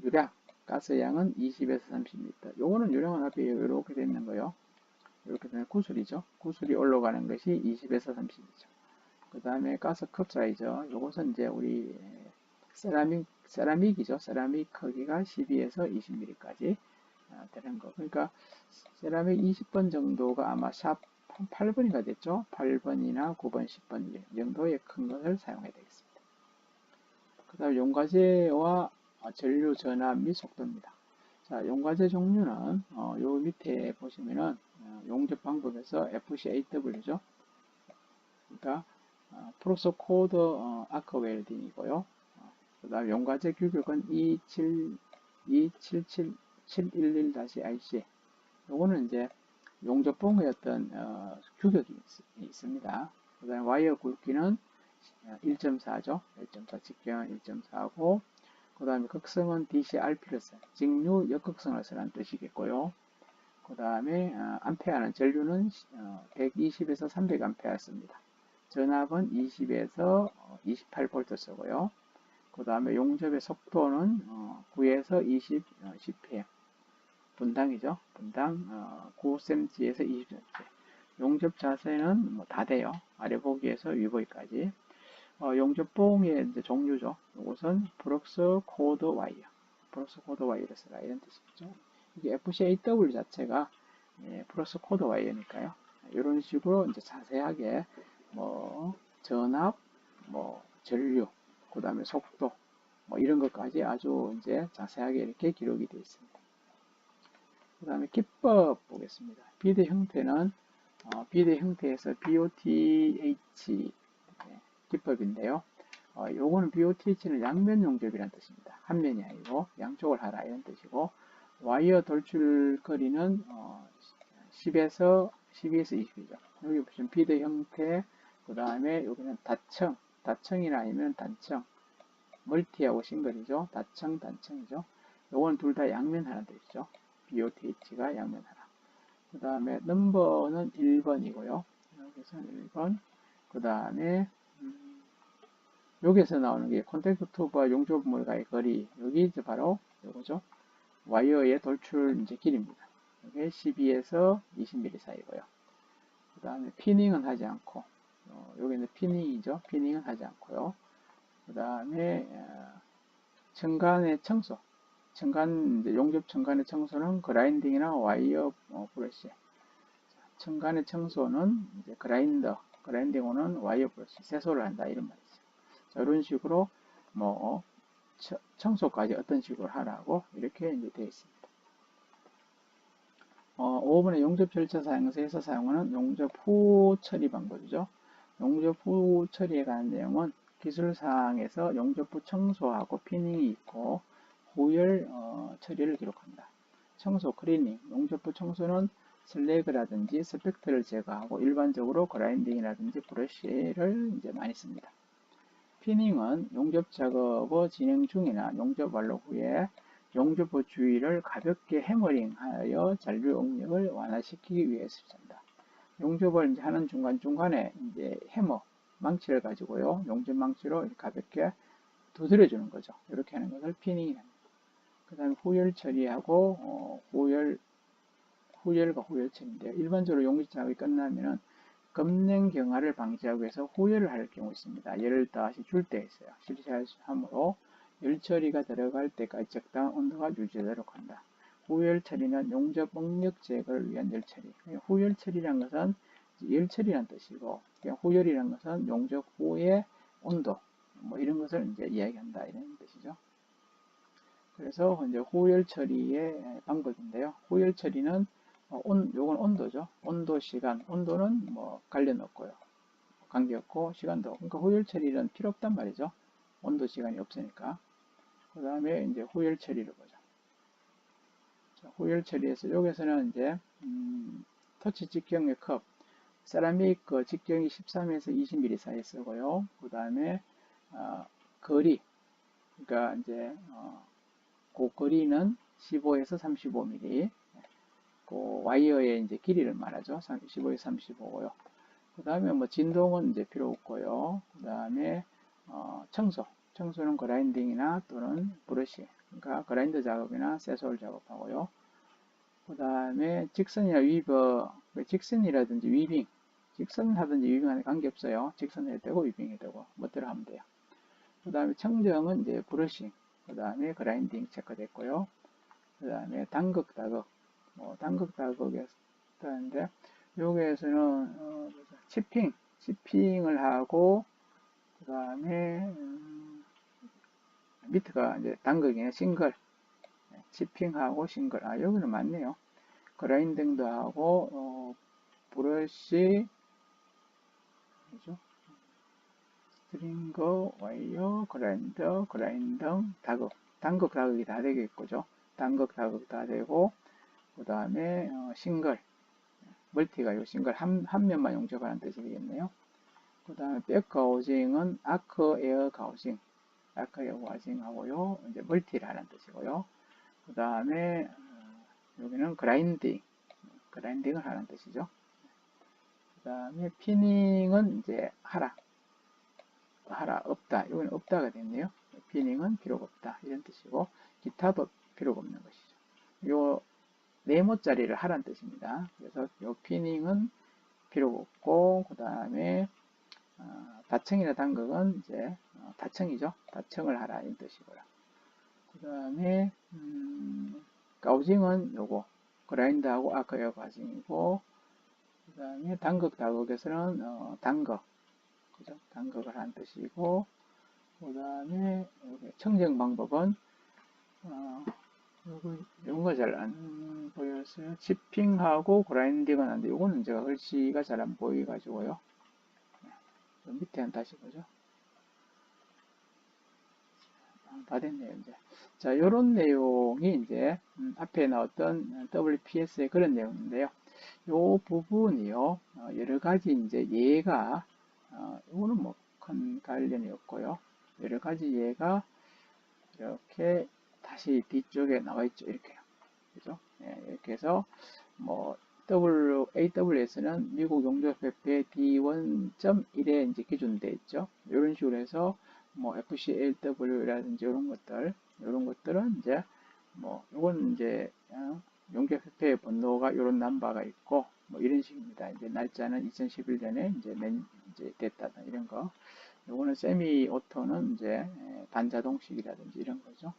Speaker 1: 유량, 가스량은 20에서 30L. 요거는 유량은 앞에 이렇게 되어 있는 거요. 이렇게 되면 구슬이죠. 구슬이 올라가는 것이 20에서 30이죠. 그 다음에 가스 컵 사이즈. 요것은 이제 우리 세라믹이죠. 세라믹 크기가 12에서 20mm까지 되는 거. 그러니까 세라믹 20번 정도가 아마 샵 8번인가 됐죠. 8번이나 9번, 10번 정도의 큰 것을 사용해야 되겠습니다. 그 다음 용과제와 전류 전압 및 속도입니다. 자, 용과제 종류는 요 밑에 보시면은 용접 방법에서 FCAW죠. 그러니까 프로소 코드 아크 웰딩이고요. 그 다음 용과제 규격은 277711-IC. 요거는 이제 용접봉의 어떤 규격이 있습니다. 그 다음에 와이어 굵기는 1.4죠. 1.4 직경은 1.4고 그 다음에 극성은 DCRP를 써요. 직류 역극성을 쓰는 뜻이겠고요. 그 다음에 암페어는 전류는 120에서 300A 씁니다. 전압은 20에서 28V 쓰고요. 그 다음에 용접의 속도는 9에서 20, 10pm 분당이죠. 분당 9cm에서 20cm. 용접 자세는 뭐 다 돼요. 아래 보기에서 위 보기까지. 용접봉의 이제 종류죠. 이것은 브룩스 코드 와이어. 브룩스 코드 와이어를 쓰라 이런 뜻이죠. 이게 FCAW 자체가 브룩스 코드 와이어니까요. 이런 식으로 이제 자세하게 뭐 전압, 뭐 전류, 그 다음에 속도, 뭐 이런 것까지 아주 이제 자세하게 이렇게 기록이 되어 있습니다. 그 다음에 기법 보겠습니다. 비대 형태는 비대 형태에서 BOTH 기법인데요. 요거는 BOTH는 양면 용접이라는 뜻입니다. 한 면이 아니고 양쪽을 하라 이런 뜻이고 와이어 돌출 거리는 10에서 20이죠. 여기 보시면 비대 형태 그 다음에 여기는 다청이나 아니면 단청 멀티하고 싱글이죠. 다청 단청이죠. 요거는 둘 다 양면 하라는 뜻이죠. BOTH가 양면 하라. 그 다음에 넘버는 1번이고요. 여기서는 1번. 그 다음에 여기서 나오는 게 콘택트 튜브와 용접물과의 거리. 여기 이제 바로 요거죠. 와이어의 돌출 이제 길입니다. 이게 12에서 20mm 사이고요. 그 다음에 피닝은 하지 않고, 여기는 피닝이죠. 피닝은 하지 않고요. 그 다음에 층간의 청소. 이제 용접 층간의 청소는 그라인딩이나 와이어 브러쉬. 층간의 청소는 이제 그라인딩으로는 와이어 브러쉬, 세소를 한다 이런 말이죠. 자, 이런 식으로 뭐 청소까지 어떤 식으로 하라고 이렇게 이제 되어 있습니다. 5번의 용접 절차 사용서에서 사용하는 용접 후 처리 방법이죠. 용접 후 처리에 관한 내용은 기술사항에서 용접 후 청소하고 피닝이 있고 후열 처리를 기록한다. 청소, 클리닝, 용접 후 청소는 슬래그라든지 스펙트를 제거하고 일반적으로 그라인딩이라든지 브러쉬를 이제 많이 씁니다. 피닝은 용접 작업의 진행 중이나 용접 완료 후에 용접 후 주위를 가볍게 해머링하여 잔류 응력을 완화시키기 위해 쓰입니다. 용접을 이제 하는 중간중간에 이제 해머, 망치를 가지고요. 용접 망치로 가볍게 두드려주는 거죠. 이렇게 하는 것을 피닝이랍니다. 그 다음에 후열 처리하고, 후열과 후열 처리인데요. 일반적으로 용접 작업이 끝나면은 급냉 경화를 방지하기 위해서 후열을 할 경우 있습니다. 열을 다시 줄 때 있어요. 실시하므로 열 처리가 들어갈 때까지 적당한 온도가 유지되도록 한다. 후열 처리는 용접 응력 제거를 위한 열 처리. 후열 처리란 것은 열 처리란 뜻이고, 후열이란 것은 용접 후의 온도, 뭐 이런 것을 이제 이야기한다 이런 뜻이죠. 그래서 이제 후열 처리의 방법인데요. 후열 처리는 요건 온도죠. 온도, 시간. 온도는 뭐 관련 없고요. 관계없고, 시간도. 그러니까 후열 처리는 필요 없단 말이죠. 온도, 시간이 없으니까. 그 다음에 이제 후열 처리를 보자. 자, 후열 처리에서 여기서는 이제, 터치 직경의 컵. 세라믹 직경이 13에서 20mm 사이 쓰고요. 그 다음에, 거리. 그러니까 이제, 그 거리는 15에서 35mm. 그 와이어의 이제 길이를 말하죠. 15에서 35고요. 그 다음에 뭐 진동은 이제 필요 없고요. 그 다음에 청소는 그라인딩이나 또는 브러쉬, 그러니까 그라인더 작업이나 세솔 작업하고요. 그 다음에 직선이나 위버, 직선이라든지 위빙, 직선 하든지 위빙하는 관계없어요. 직선해도 되고 위빙해도 되고 뭐대로 하면 돼요. 그 다음에 청정은 이제 브러싱, 그 다음에 그라인딩 체크됐고요. 그 다음에 단극, 다극, 단극, 다극에 있다는데 여기에서는 치핑을 하고 그 다음에 밑에가 이제 단극이네, 싱글, 치핑하고 싱글. 여기는 맞네요. 그라인딩도 하고 브러쉬, 그죠? 스트링거, 와이어, 그라인딩, 다극, 다극이 다 되겠죠. 단극, 다극 다 되고 그 다음에 싱글, 멀티가 요 싱글 한 면만 용접하는 뜻이 되겠네요. 그 다음에 백가우징은 아크 에어 가우징, 아크 에어 가우징 하고요. 이제 멀티를 하는 뜻이고요. 그 다음에 여기는 그라인딩을 하는 뜻이죠. 그 다음에 피닝은 이제 하라, 없다. 여기는 없다가 됐네요. 피닝은 필요가 없다. 이런 뜻이고, 기타도 필요가 없는 것이죠. 요 네모짜리를 하라는 뜻입니다. 그래서 요 피닝은 필요가 없고, 그 다음에 다청이나 단극은 이제 다청이죠. 다청을 하라 이런 뜻이고요. 그 다음에 가우징은 요거 그라인드하고 아크에어 가징이고, 그 다음에 단극 다극에서는 단극, 그죠? 단극을 하는 뜻이고, 그 다음에 청정 방법은 이런 거 잘 안 보였어요. 치핑하고 그라인딩은 하는데 요거는 제가 글씨가 잘 안 보여가지고요. 좀 밑에 다시 보죠. 다 됐네요, 이제. 자, 요런 내용이 이제 앞에 나왔던 WPS의 그런 내용인데요. 요 부분이요, 여러 가지 이제 예가, 이거는 뭐 큰 관련이 없고요. 여러 가지 예가 이렇게 다시 뒤쪽에 나와 있죠. 이렇게요. 그죠? 네, 이렇게 해서 뭐 AWS는 미국 용접협회 D1.1에 이제 기준돼 있죠. 이런 식으로 해서 뭐 FCLW라든지 이런 것들은 이제 뭐 이건 이제 용접협회의 번호가 이런 넘버가 있고 뭐 이런 식입니다. 이제 날짜는 2011년에 이제 됐다 이런 거. 요거는 세미 오토는 이제 반자동식이라든지 이런 거죠.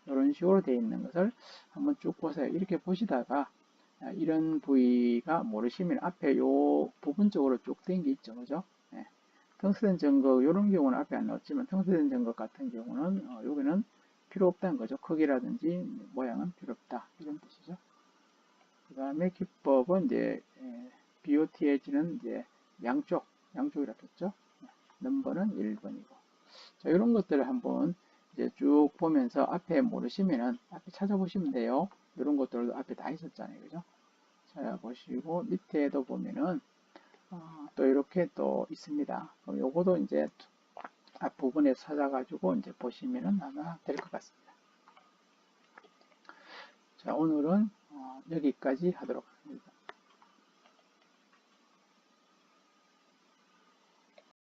Speaker 1: 이런 식으로 되어 있는 것을 한번 쭉 보세요. 이렇게 보시다가 이런 부위가 모르시면 앞에 요 부분적으로 쭉 된 게 있죠. 그죠? 네. 텅스텐 점거 이런 경우는 앞에 안 나왔지만 텅스텐 점거 같은 경우는 여기는 필요 없다는 거죠. 크기라든지 모양은 필요 없다. 이런 뜻이죠. 그 다음에 기법은 이제 BOTH는 이제 양쪽이라고 했죠. 넘버는 1번이고. 자, 이런 것들을 한번 이제 쭉 보면서 앞에 모르시면은 앞에 찾아보시면 돼요. 이런 것들도 앞에 다 있었잖아요. 그죠? 찾아보시고 밑에도 보면은 또 이렇게 또 있습니다. 그럼 요거도 이제 앞부분에 찾아가지고 이제 보시면은 아마 될 것 같습니다. 자, 오늘은 여기까지 하도록 하겠습니다.